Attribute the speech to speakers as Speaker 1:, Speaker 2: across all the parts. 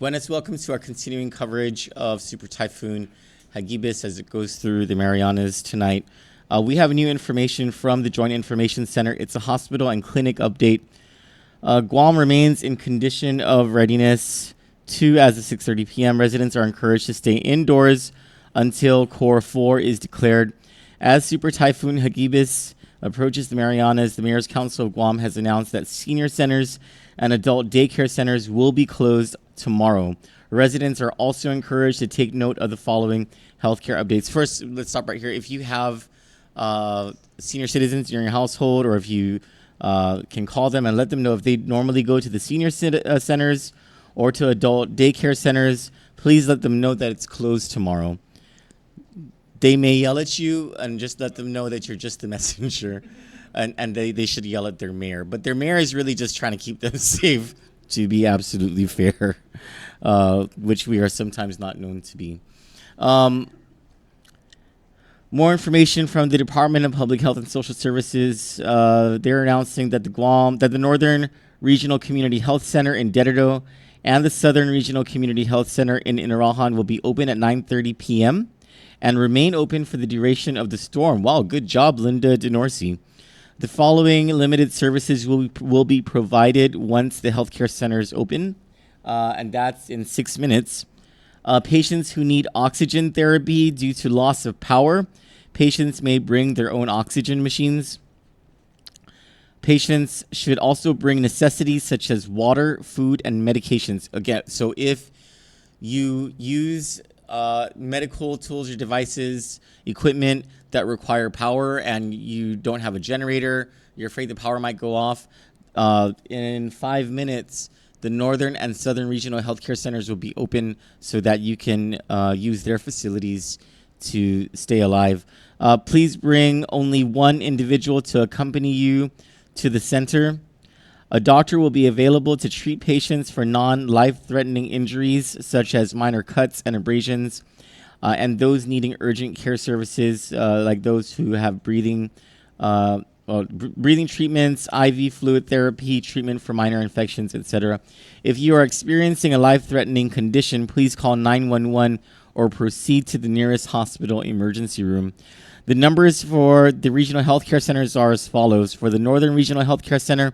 Speaker 1: Buenas, welcome to our continuing coverage of Super Typhoon Hagibis as it goes through the Marianas tonight. We have new information from the Joint Information Center. It's a hospital and clinic update. Guam remains in condition of readiness 2 as of 6:30 p.m. Residents are encouraged to stay indoors until Core 4 is declared. As Super Typhoon Hagibis approaches the Marianas, the Mayor's Council of Guam has announced that senior centers and adult daycare centers will be closed tomorrow. Residents are also encouraged to take note of the following healthcare updates. First, let's stop right here. If you have senior citizens in your household, or if you can call them and let them know if they normally go to the senior centers or to adult daycare centers, please let them know that it's closed tomorrow. They may yell at you, and just let them know that you're just the messenger. And they should yell at their mayor. But their mayor is really just trying to keep them safe, to be absolutely fair, which we are sometimes not known to be. More information from the Department of Public Health and Social Services. They're announcing that the Northern Regional Community Health Center in Dededo and the Southern Regional Community Health Center in Inarajan will be open at 9:30 p.m. and remain open for the duration of the storm. Wow, good job, Linda DeNorsi. The following limited services will be provided once the healthcare centers open, and that's in 6 minutes. Patients who need oxygen therapy due to loss of power, patients may bring their own oxygen machines. Patients should also bring necessities such as water, food, and medications. Again, so if you use medical tools or devices, equipment that require power, and you don't have a generator, you're afraid the power might go off, in 5 minutes, the Northern and Southern Regional Healthcare Centers will be open so that you can use their facilities to stay alive. Please bring only one individual to accompany you to the center. A doctor will be available to treat patients for non-life-threatening injuries such as minor cuts and abrasions, and those needing urgent care services like those who have breathing treatments, IV fluid therapy, treatment for minor infections, etc. If you are experiencing a life-threatening condition, please call 911 or proceed to the nearest hospital emergency room. The numbers for the regional healthcare centers are as follows. For the Northern Regional Healthcare Center,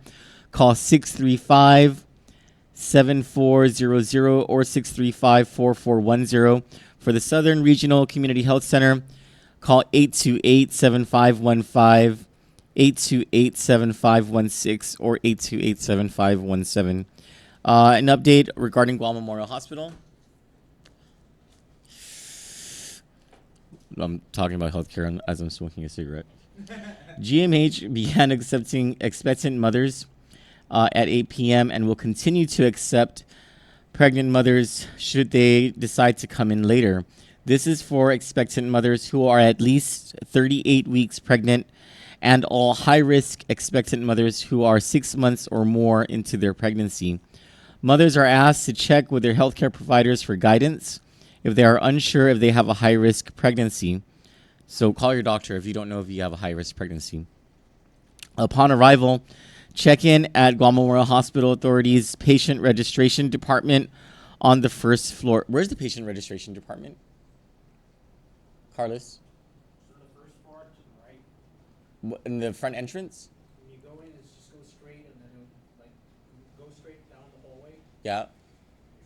Speaker 1: call 635-7400 or 635-4410. For the Southern Regional Community Health Center, call 828-7515, 828-7516, or 828-7517. An update regarding Guam Memorial Hospital. I'm talking about healthcare as I'm smoking a cigarette. GMH began accepting expectant mothers at 8 p.m. and will continue to accept pregnant mothers should they decide to come in later. This is for expectant mothers who are at least 38 weeks pregnant and all high-risk expectant mothers who are 6 months or more into their pregnancy. Mothers are asked to check with their healthcare providers for guidance if they are unsure if they have a high-risk pregnancy. So call your doctor if you don't know if you have a high-risk pregnancy. Upon arrival, check in at Guam Memorial Hospital Authority's Patient Registration Department on the first floor. Where's the Patient Registration Department? Carlos?
Speaker 2: So the first floor to the right.
Speaker 1: In the front entrance?
Speaker 2: When you go in, it's just go straight and then go straight down the hallway.
Speaker 1: Yeah.
Speaker 2: It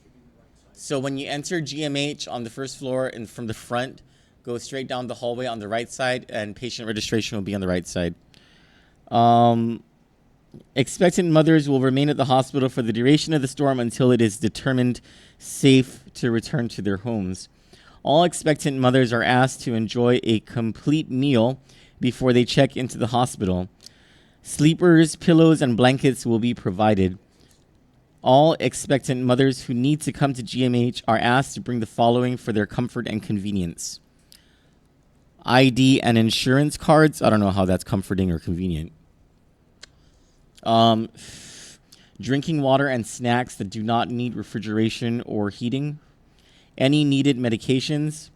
Speaker 2: should be the right side.
Speaker 1: So when you enter GMH on the first floor and from the front, go straight down the hallway on the right side, and patient registration will be on the right side. Expectant mothers will remain at the hospital for the duration of the storm until it is determined safe to return to their homes. All expectant mothers are asked to enjoy a complete meal before they check into the hospital. Sleepers, pillows, and blankets will be provided. All expectant mothers who need to come to GMH are asked to bring the following for their comfort and convenience: ID and insurance cards. I don't know how that's comforting or convenient. Drinking water and snacks that do not need refrigeration or heating. Any needed medications.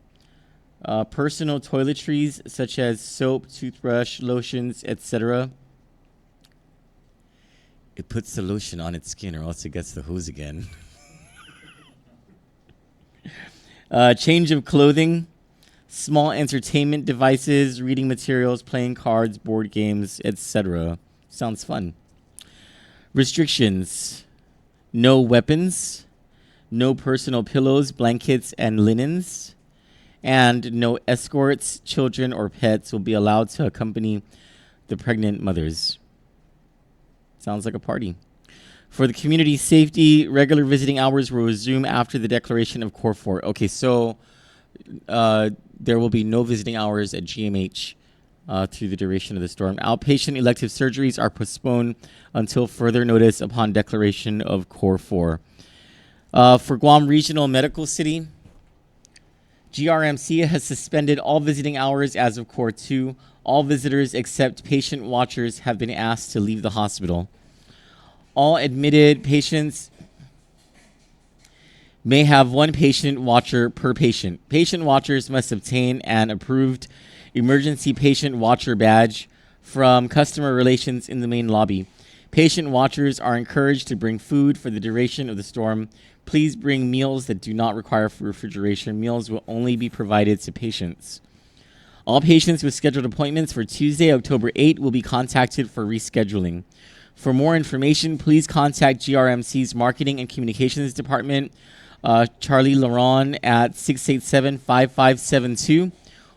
Speaker 1: Personal toiletries such as soap, toothbrush, lotions, etc. It puts the lotion on its skin or else it gets the hose again. Change of clothing, small entertainment devices, reading materials, playing cards, board games, etc. Sounds fun. Restrictions: no weapons, no personal pillows, blankets, and linens, and no escorts, children, or pets will be allowed to accompany the pregnant mothers. Sounds like a party. For the community safety, regular visiting hours will resume after the declaration of Core 4. Okay, so there will be no visiting hours at GMH through the duration of the storm. Outpatient elective surgeries are postponed until further notice upon declaration of Core 4. For Guam Regional Medical City, GRMC has suspended all visiting hours as of Core 2. All visitors except patient watchers have been asked to leave the hospital. All admitted patients may have one patient watcher per patient. Patient watchers must obtain an approved emergency patient watcher badge from customer relations in the main lobby. Patient watchers are encouraged to bring food for the duration of the storm. Please bring meals that do not require refrigeration. Meals will only be provided to patients. All patients with scheduled appointments for Tuesday, October 8 will be contacted for rescheduling. For more information, please contact GRMC's Marketing and Communications Department, Charlie Laron at 687-5572,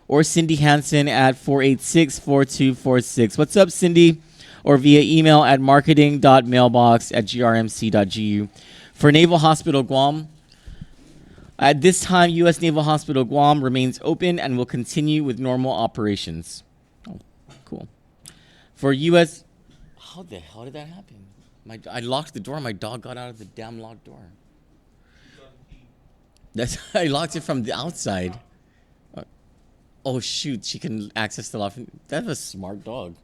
Speaker 1: or Cindy Hansen at 486-4246. What's up, Cindy? Or via email at marketing.mailbox@grmc.gu. For Naval Hospital Guam, at this time, U.S. Naval Hospital Guam remains open and will continue with normal operations. Oh, cool. For U.S. How the hell did that happen? I locked the door. My dog got out of the damn locked door. I locked it from the outside. Oh shoot! She can access the loft. That's a smart dog.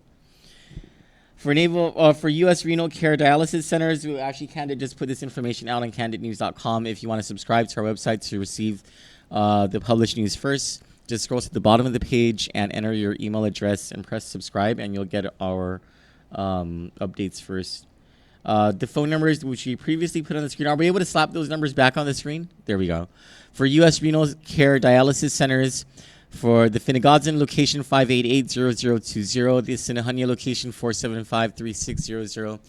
Speaker 1: For U.S. renal care dialysis centers, Kandit just put this information out on candidnews.com. If you want to subscribe to our website to receive the published news first, just scroll to the bottom of the page and enter your email address and press subscribe, and you'll get our updates first. The phone numbers which we previously put on the screen, are we able to slap those numbers back on the screen? There we go. For U.S. renal care dialysis centers, for the Finnegodzin location 588-0020, the Sinahanya location 475-3600,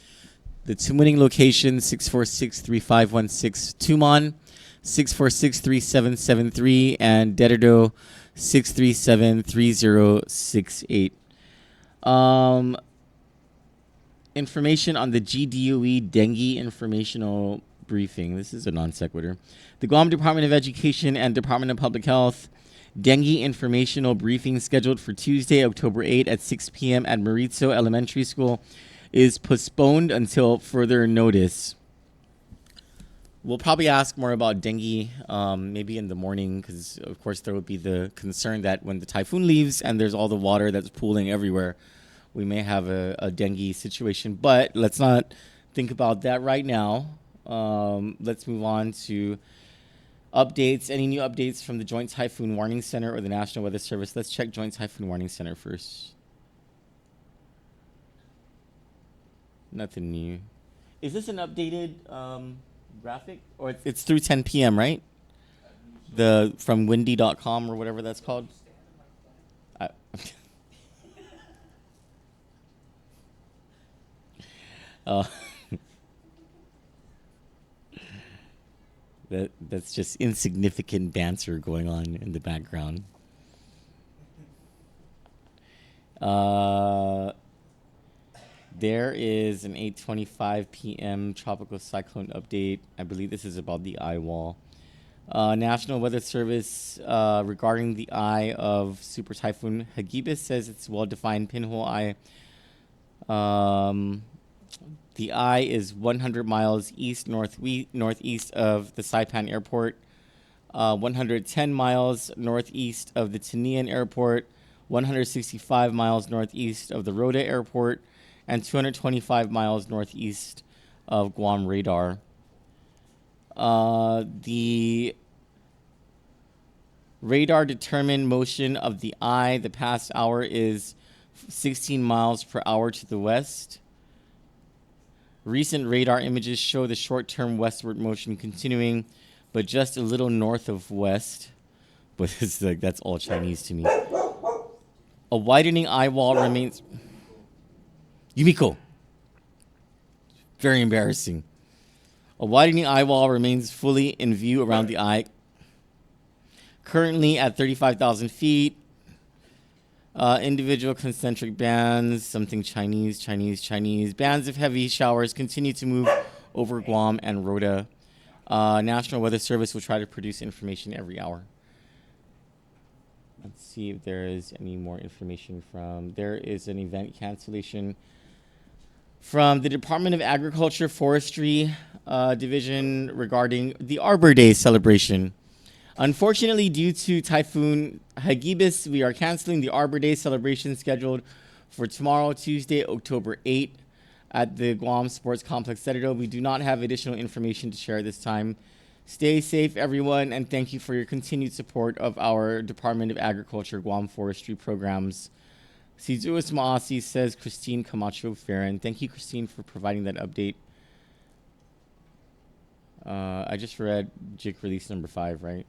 Speaker 1: the Tumuning location 646-3516, Tumon 646-3773, and Dededo 637-3068. Information on the GDOE dengue informational briefing. This is a non sequitur. The Guam Department of Education and Department of Public Health dengue informational briefing scheduled for Tuesday, October 8 at 6 p.m. at Maritzo Elementary School is postponed until further notice. We'll probably ask more about dengue maybe in the morning, because of course there would be the concern that when the typhoon leaves and there's all the water that's pooling everywhere, we may have a dengue situation. But let's not think about that right now. Let's move on to updates. Any new updates from the Joint Typhoon Warning Center or the National Weather Service? Let's check Joint Typhoon Warning Center first. Nothing new. Is this an updated graphic? Or it's through 10 p.m., right? The from windy.com or whatever that's called? That's just insignificant banter going on in the background. There is an 8:25 p.m. tropical cyclone update. I believe this is about the eye wall. National Weather Service regarding the eye of Super Typhoon Hagibis says it's well-defined pinhole eye. The eye is 100 miles northeast of the Saipan Airport, 110 miles northeast of the Tinian Airport, 165 miles northeast of the Rota Airport, and 225 miles northeast of Guam radar. The radar determined motion of the eye the past hour is 16 miles per hour to the west. Recent radar images show the short-term westward motion continuing but just a little north of west. But it's like that's all Chinese to me. A widening eye wall remains. Yumiko. Very embarrassing. A widening eye wall remains fully in view around the eye. Currently at 35,000 feet. Individual concentric bands, something Chinese. Bands of heavy showers continue to move over Guam and Rota. National Weather Service will try to produce information every hour. Let's see if there is any more information from. There is an event cancellation from the Department of Agriculture Forestry Division regarding the Arbor Day celebration. Unfortunately, due to Typhoon Hagibis, we are canceling the Arbor Day celebration scheduled for tomorrow, Tuesday, October 8th, at the Guam Sports Complex Citadel. We do not have additional information to share this time. Stay safe, everyone, and thank you for your continued support of our Department of Agriculture Guam Forestry programs. Sizuas Maasi, says Christine Camacho Farron. Thank you, Christine, for providing that update. I just read JIC release number 5, right?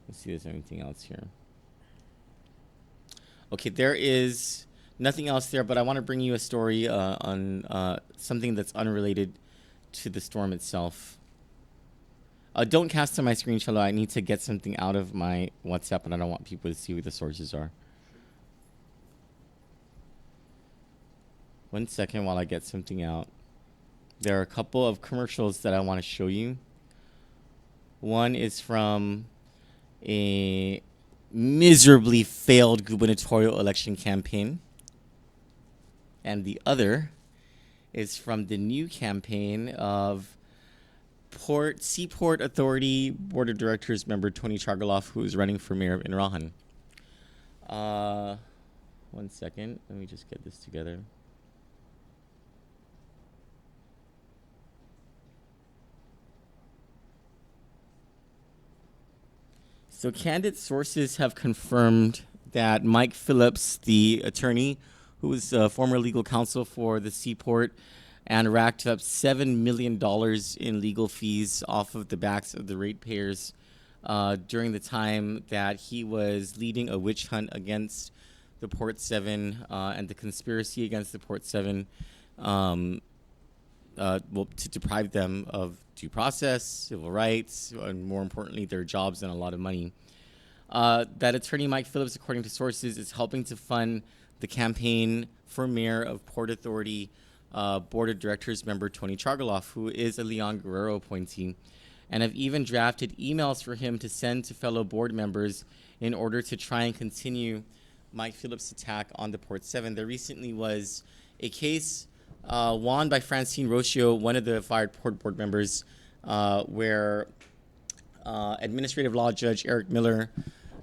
Speaker 1: Let's see if there's anything else here. Okay, there is nothing else there, but I want to bring you a story on something that's unrelated to the storm itself. Don't cast on my screen, Chelo. I need to get something out of my WhatsApp, and I don't want people to see who the sources are. 1 second while I get something out. There are a couple of commercials that I want to show you. One is from a miserably failed gubernatorial election campaign. And the other is from the new campaign of Seaport Authority Board of Directors member Tony Chargaloff, who is running for mayor of Inrahan. 1 second. Let me just get this together. So Kandit sources have confirmed that Mike Phillips, the attorney who was former legal counsel for the Seaport and racked up $7 million in legal fees off of the backs of the ratepayers during the time that he was leading a witch hunt against the Port 7 and the conspiracy against the Port 7 to deprive them of due process, civil rights, and more importantly, their jobs and a lot of money. That attorney, Mike Phillips, according to sources, is helping to fund the campaign for mayor of Port Authority Board of Directors member Tony Chargaloff, who is a Leon Guerrero appointee, and have even drafted emails for him to send to fellow board members in order to try and continue Mike Phillips' attack on the Port 7. There recently was a case won by Francine Rocio, one of the fired Port Board members, where Administrative Law Judge Eric Miller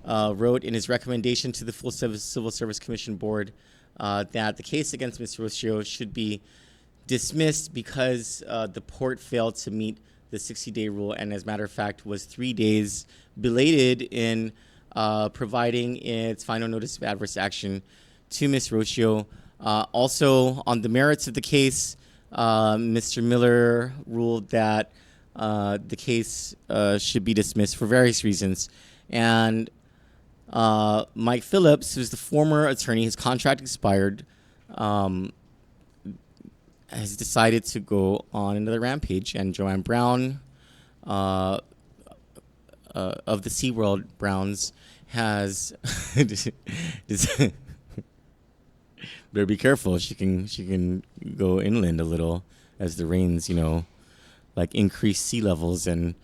Speaker 1: wrote in his recommendation to the Full Civil Service Commission Board that the case against Ms. Rocio should be dismissed because the port failed to meet the 60-day rule, and as a matter of fact was 3 days belated in providing its final notice of adverse action to Ms. Rocio. Also, on the merits of the case, Mr. Miller ruled that the case should be dismissed for various reasons. And Mike Phillips, who's the former attorney, his contract expired, has decided to go on another rampage. And Joanne Brown of the SeaWorld Browns has better be careful. She can go inland a little as the rains, like increase sea levels and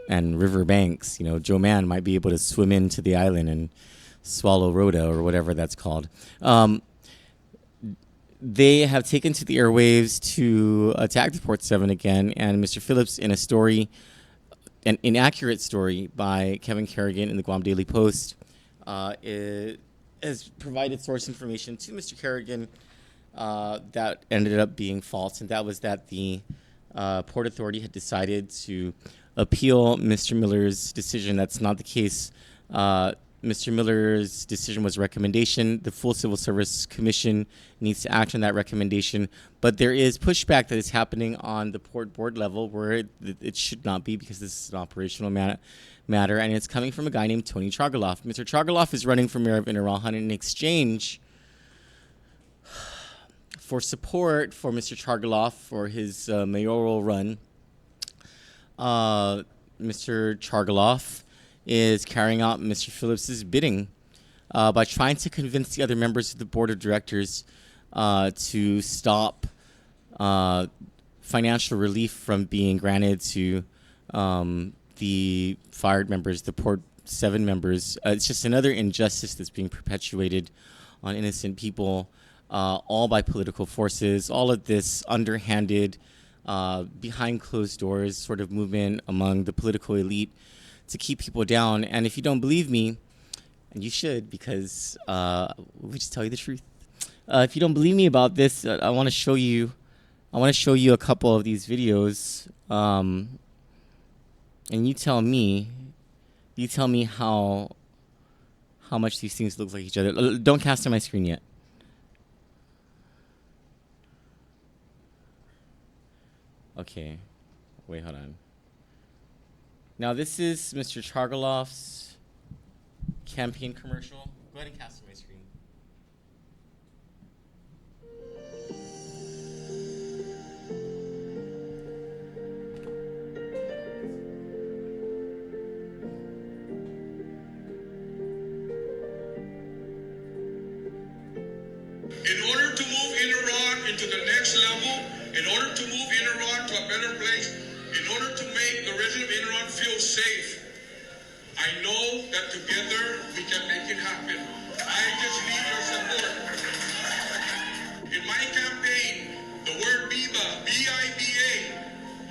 Speaker 1: river banks. Joe Mann might be able to swim into the island and swallow Rhoda or whatever that's called. They have taken to the airwaves to attack the Port 7 again, and Mr. Phillips, in a story, an inaccurate story by Kevin Kerrigan in the Guam Daily Post, has provided source information to Mr. Kerrigan that ended up being false, and that was that the Port Authority had decided to appeal Mr. Miller's decision. That's not the case. Mr. Miller's decision was a recommendation. The full Civil Service Commission needs to act on that recommendation. But there is pushback that is happening on the port board level where it should not be, because this is an operational matter. And it's coming from a guy named Tony Chargaloff. Mr. Chargaloff is running for mayor of Inarajan. In exchange for support for Mr. Chargaloff for his mayoral run, Mr. Chargaloff is carrying out Mr. Phillips's bidding by trying to convince the other members of the board of directors to stop financial relief from being granted to the fired members, the Port 7 members. It's just another injustice that's being perpetuated on innocent people, all by political forces. All of this underhanded, behind closed doors sort of movement among the political elite to keep people down. And if you don't believe me, and you should, because we just tell you the truth. If you don't believe me about this, I want to show you. I want to show you a couple of these videos, and you tell me. You tell me how much these things look like each other. Don't cast on my screen yet. Okay, wait, hold on. Now this is Mr. Chargaloff's campaign commercial. Go ahead and cast on my screen.
Speaker 3: In order to move Inaron into the next level, in order to move Inaron to a better place, in order to make the resident of Inaron feel safe, I know that together we can make it happen. I just need your support. In my campaign, the word BIBA, B-I-B-A,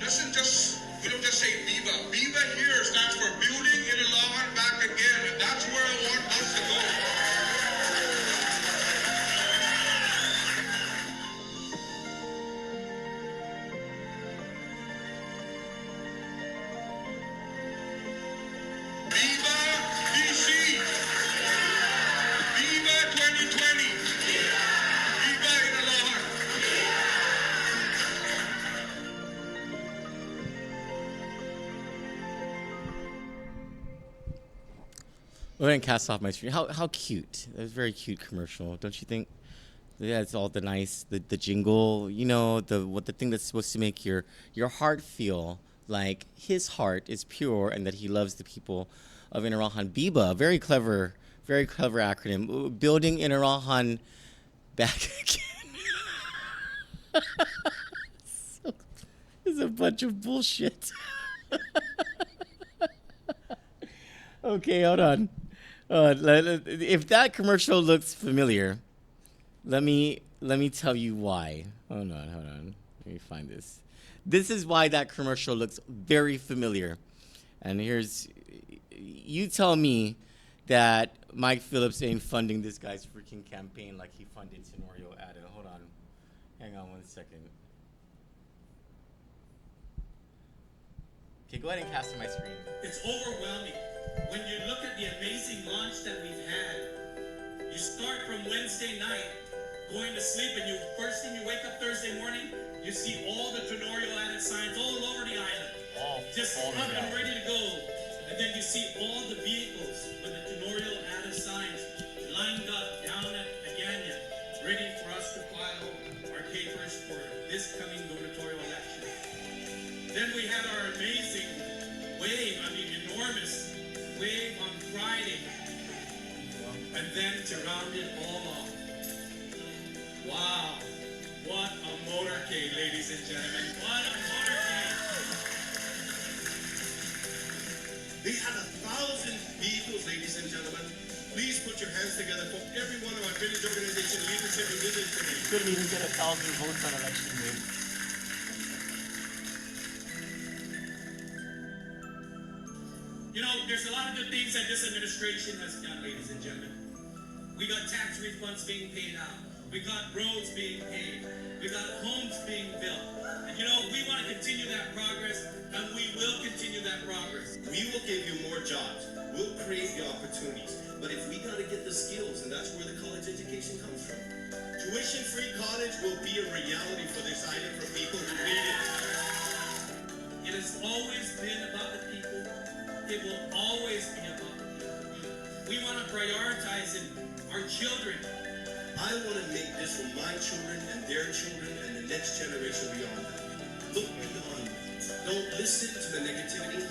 Speaker 3: we don't just say BIBA. BIBA here stands for Building Inalahan Back Again, and that's where I want us to go.
Speaker 1: Go ahead and cast off my screen. How cute. That was a very cute commercial, don't you think? Yeah, it's all the nice, the jingle, you know, the thing that's supposed to make your heart feel like his heart is pure and that he loves the people of Inarajan. BIBA, very clever acronym. Building Inarajan back again. It's a bunch of bullshit. Okay, hold on. If that commercial looks familiar, let me tell you why. Hold on. Let me find this. This is why that commercial looks very familiar. And you tell me that Mike Phillips ain't funding this guy's freaking campaign like he funded Tenorio Ada. Hold on. Hang on 1 second. Okay, go ahead and cast on my screen.
Speaker 4: It's overwhelming. When you look at the amazing launch that we've had, you start from Wednesday night, going to sleep, and first thing you wake up Thursday morning, you see all the Tenorio added signs all over the island. Just up and ready to go. And then you see all the vehicles with the Tenorio added signs lined up down at Aganya, ready for us to file our papers for this coming gubernatorial election. Then we had our amazing wave, enormous wave on Friday. And then to round it all off, wow, what a motorcade, ladies and gentlemen. What a motorcade. They had 1,000 vehicles, ladies and gentlemen. Please put your hands together for every one of our village organization leadership who did this today.
Speaker 1: Couldn't even get 1,000 votes on election day.
Speaker 4: You know, there's a lot of good things that this administration has done, ladies and gentlemen. We got tax refunds being paid out. We got roads being paved. We got homes being built. And you know, we want to continue that progress, and we will continue that progress.
Speaker 5: We will give you more jobs. We'll create the opportunities. But if we got to get the skills, and that's where the college education comes from. Tuition-free college will be a reality for this island for people who need it.
Speaker 4: It has always been about the people. It will always be about the people. We want to prioritize our children.
Speaker 5: I want to make this for my children and their children and the next generation beyond them. Look beyond. Don't listen to the negativity.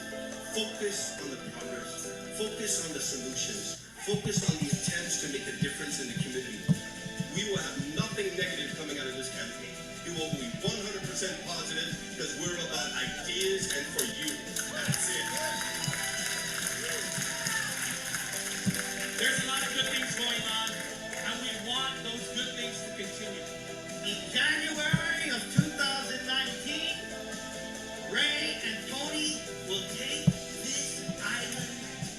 Speaker 5: Focus on the progress. Focus on the solutions. Focus on the attempts to make a difference in the community. We will have nothing negative coming out of this campaign. It will be 100% positive because we're about ideas and for you. That's it.
Speaker 4: There's a lot of good things going on, and we want those good things to continue.
Speaker 6: In January of 2019, Ray and Tony will take this island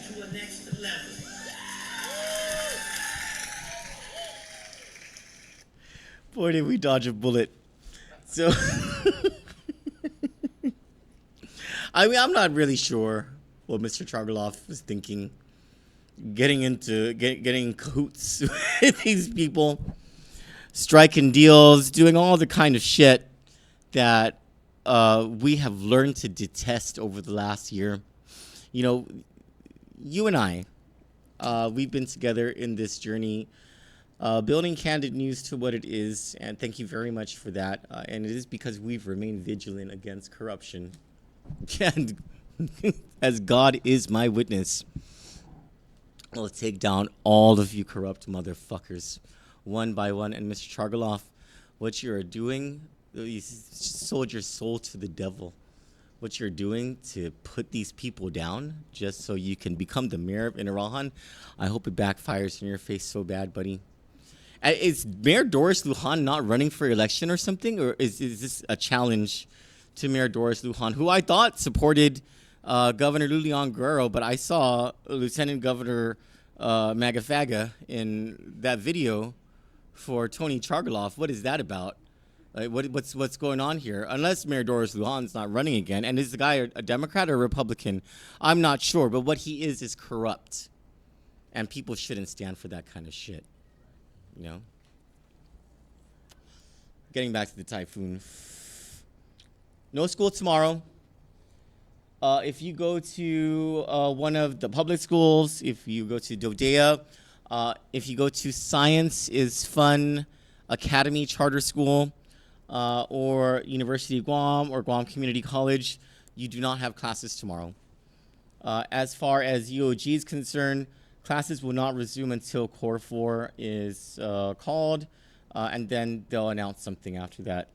Speaker 6: to a next level.
Speaker 1: Boy, did we dodge a bullet. So, I mean, I'm not really sure what Mr. Chargaloff was thinking. Getting cahoots with these people, striking deals, doing all the kind of shit that we have learned to detest over the last year. You know, you and I, we've been together in this journey, building Kandit News to what it is, and thank you very much for that. And it is because we've remained vigilant against corruption. And as God is my witness, I'll take down all of you corrupt motherfuckers, one by one. And Mr. Chargaloff, what you are doing, you sold your soul to the devil. What you're doing to put these people down just so you can become the mayor of Inarajan, I hope it backfires in your face so bad, buddy. Is Mayor Doris Lujan not running for election or something? Or is this a challenge to Mayor Doris Lujan, who I thought supported Governor Lulian Guerrero, but I saw Lieutenant Governor Magafaga in that video for Tony Chargaloff. What is that about? What's going on here? Unless Mayor Doris Lujan's not running again, and is the guy a Democrat or a Republican? I'm not sure, but what he is corrupt, and people shouldn't stand for that kind of shit. You know. Getting back to the typhoon. No school tomorrow. If you go to one of the public schools, if you go to Dodea, if you go to Science is Fun Academy Charter School, or University of Guam or Guam Community College, you do not have classes tomorrow. As far as UOG is concerned, classes will not resume until Core 4 is called, and then they'll announce something after that.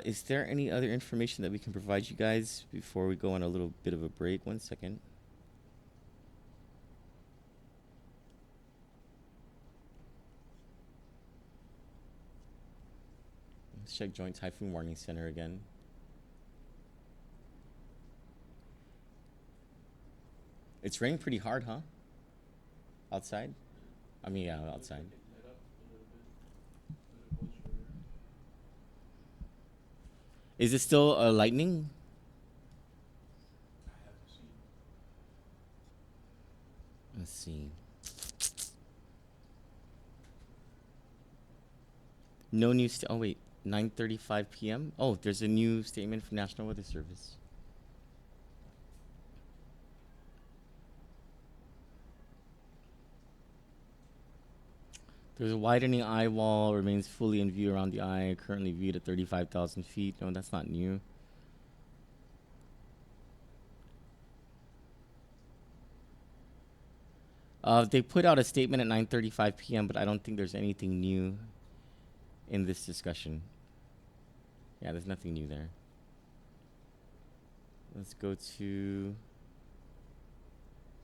Speaker 1: Is there any other information that we can provide you guys before we go on a little bit of a break? 1 second. Let's check Joint Typhoon Warning Center again. It's raining pretty hard, huh? Outside? I mean, yeah, outside. Is it still lightning? Let's see. No news. Oh wait, 9:35 p.m. Oh, there's a new statement from National Weather Service. There's a widening eye wall, remains fully in view around the eye, currently viewed at 35,000 feet. No, that's not new. They put out a statement at 9:35 p.m., but I don't think there's anything new in this discussion. Yeah, there's nothing new there. Let's go to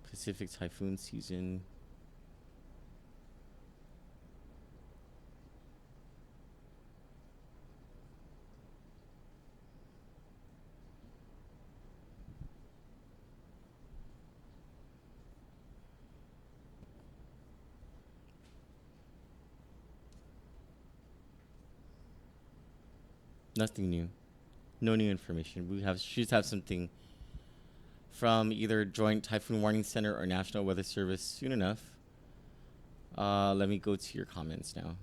Speaker 1: Pacific typhoon season. Nothing new. No new information. We should have something from either Joint Typhoon Warning Center or National Weather Service soon enough. Let me go to your comments now.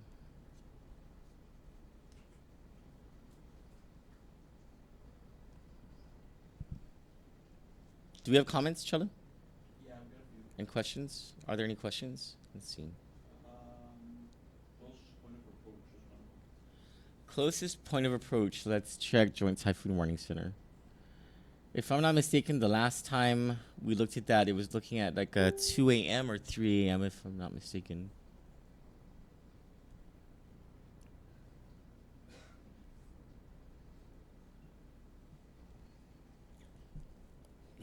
Speaker 1: Do we have comments, Chella?
Speaker 2: Yeah, I've got a few.
Speaker 1: And questions? Are there any questions? Let's see. Closest point of approach. Let's check Joint Typhoon Warning Center. If I'm not mistaken, the last time we looked at that, it was looking at like a 2 a.m. or 3 a.m. if I'm not mistaken.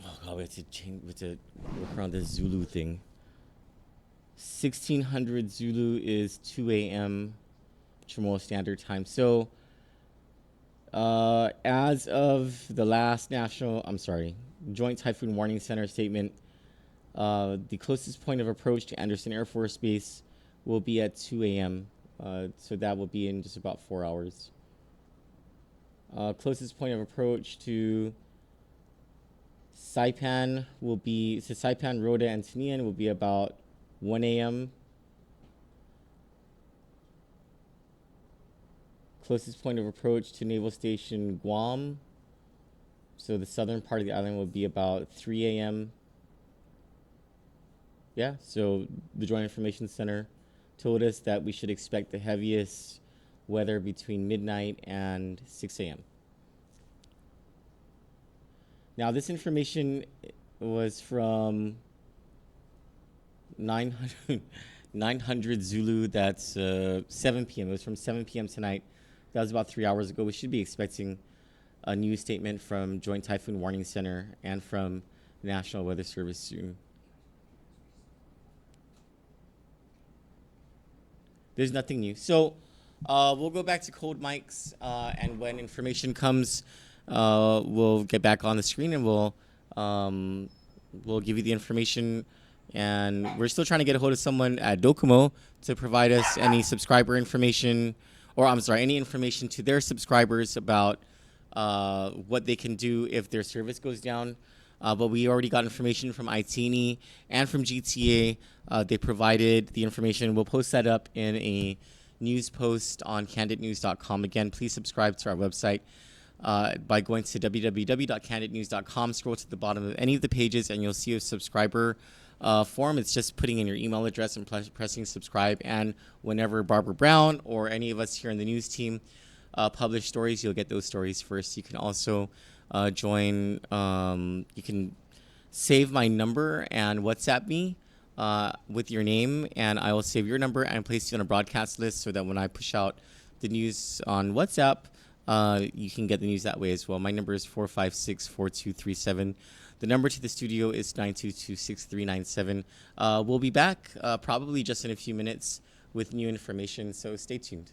Speaker 1: Oh god, we have to change. We have to work around this Zulu thing. 1600 Zulu is 2 a.m. Chamorro Standard Time. So, as of the last Joint Typhoon Warning Center statement, the closest point of approach to Anderson Air Force Base will be at 2 a.m. So that will be in just about 4 hours. Closest point of approach to Saipan Saipan, Rota, and Tinian will be about 1 a.m. Closest point of approach to Naval Station Guam, so the southern part of the island, will be about 3 a.m. Yeah, so the Joint Information Center told us that we should expect the heaviest weather between midnight and 6 a.m. Now, this information was from 900 Zulu. That's 7 p.m. It was from 7 p.m. tonight. That was about 3 hours ago. We should be expecting a news statement from Joint Typhoon Warning Center and from National Weather Service soon. There's nothing new. So we'll go back to cold mics, and when information comes, we'll get back on the screen and we'll give you the information. And we're still trying to get a hold of someone at Docomo to provide us any subscriber information, or any information to their subscribers about what they can do if their service goes down. But we already got information from ITINI and from GTA. They provided the information. We'll post that up in a news post on kanditnews.com. Again, please subscribe to our website by going to www.kanditnews.com. Scroll to the bottom of any of the pages and you'll see a subscriber form. It's just putting in your email address and pressing subscribe. And whenever Barbara Brown or any of us here in the news team publish stories, you'll get those stories first. You can also join. You can save my number and WhatsApp me with your name, and I will save your number and place you on a broadcast list so that when I push out the news on WhatsApp, you can get the news that way as well. My number is 456-4237. The number to the studio is 922-6397. We'll be back probably just in a few minutes with new information, so stay tuned.